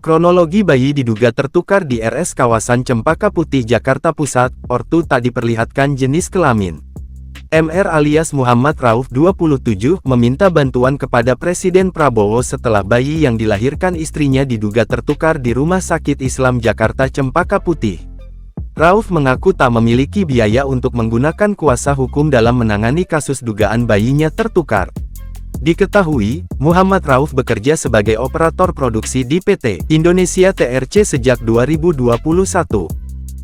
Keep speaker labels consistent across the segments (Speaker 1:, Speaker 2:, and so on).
Speaker 1: Kronologi bayi diduga tertukar di RS kawasan Cempaka Putih, Jakarta Pusat. Ortu tak diperlihatkan jenis kelamin. MR alias Muhammad Rauf 27 meminta bantuan kepada Presiden Prabowo setelah bayi yang dilahirkan istrinya diduga tertukar di Rumah Sakit Islam Jakarta Cempaka Putih. Rauf mengaku tak memiliki biaya untuk menggunakan kuasa hukum dalam menangani kasus dugaan bayinya tertukar. Diketahui, Muhammad Rauf bekerja sebagai operator produksi di PT Indonesia TRC sejak 2021.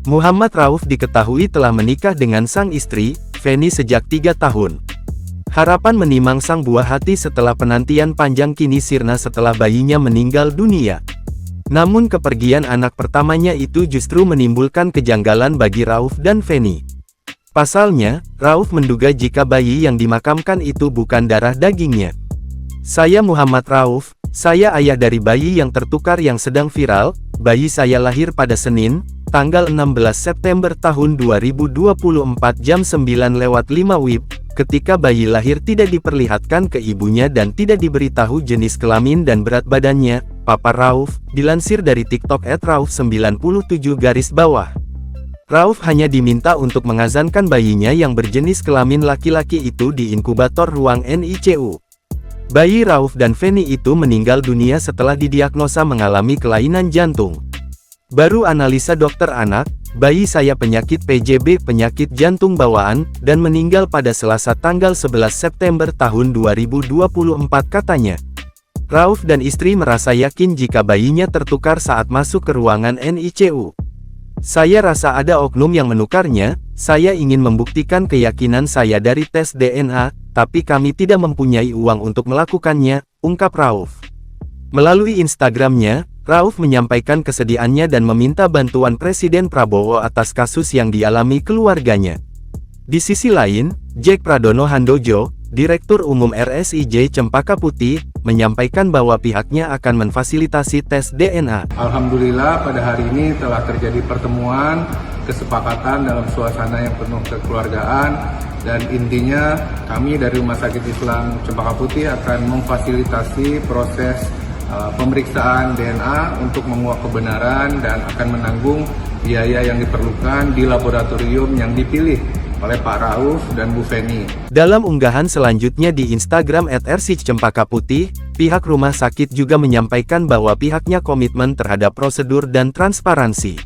Speaker 1: Muhammad Rauf diketahui telah menikah dengan sang istri, Feni, sejak 3 tahun. Harapan menimang sang buah hati setelah penantian panjang kini sirna setelah bayinya meninggal dunia. Namun kepergian anak pertamanya itu justru menimbulkan kejanggalan bagi Rauf dan Feni. Pasalnya, Rauf menduga jika bayi yang dimakamkan itu bukan darah dagingnya. "Saya Muhammad Rauf, saya ayah dari bayi yang tertukar yang sedang viral. Bayi saya lahir pada Senin, tanggal 16 September tahun 2024 jam 9.05 WIB. Ketika bayi lahir tidak diperlihatkan ke ibunya dan tidak diberitahu jenis kelamin dan berat badannya," Papa Rauf, dilansir dari TikTok @rauf97_. Rauf hanya diminta untuk mengazankan bayinya yang berjenis kelamin laki-laki itu di inkubator ruang NICU. Bayi Rauf dan Feni itu meninggal dunia setelah didiagnosa mengalami kelainan jantung. Baru analisa dokter anak, "Bayi saya penyakit PJB, penyakit jantung bawaan, dan meninggal pada Selasa tanggal 11 September tahun 2024," katanya. Rauf dan istri merasa yakin jika bayinya tertukar saat masuk ke ruangan NICU. "Saya rasa ada oknum yang menukarnya. Saya ingin membuktikan keyakinan saya dari tes DNA, tapi kami tidak mempunyai uang untuk melakukannya," ungkap Rauf. Melalui Instagramnya, Rauf menyampaikan kesedihannya dan meminta bantuan Presiden Prabowo atas kasus yang dialami keluarganya. Di sisi lain, Jack Pradono Handojo, Direktur Umum RSIJ Cempaka Putih, menyampaikan bahwa pihaknya akan memfasilitasi tes DNA.
Speaker 2: Alhamdulillah pada hari ini telah terjadi pertemuan, kesepakatan dalam suasana yang penuh kekeluargaan, dan intinya kami dari Rumah Sakit Islam Cempaka Putih akan memfasilitasi proses pemeriksaan DNA untuk menguak kebenaran dan akan menanggung biaya yang diperlukan di laboratorium yang dipilih oleh Pak Rauf dan Bu Feni.
Speaker 1: Dalam unggahan selanjutnya di Instagram @rsicempaka putih, pihak rumah sakit juga menyampaikan bahwa pihaknya komitmen terhadap prosedur dan transparansi.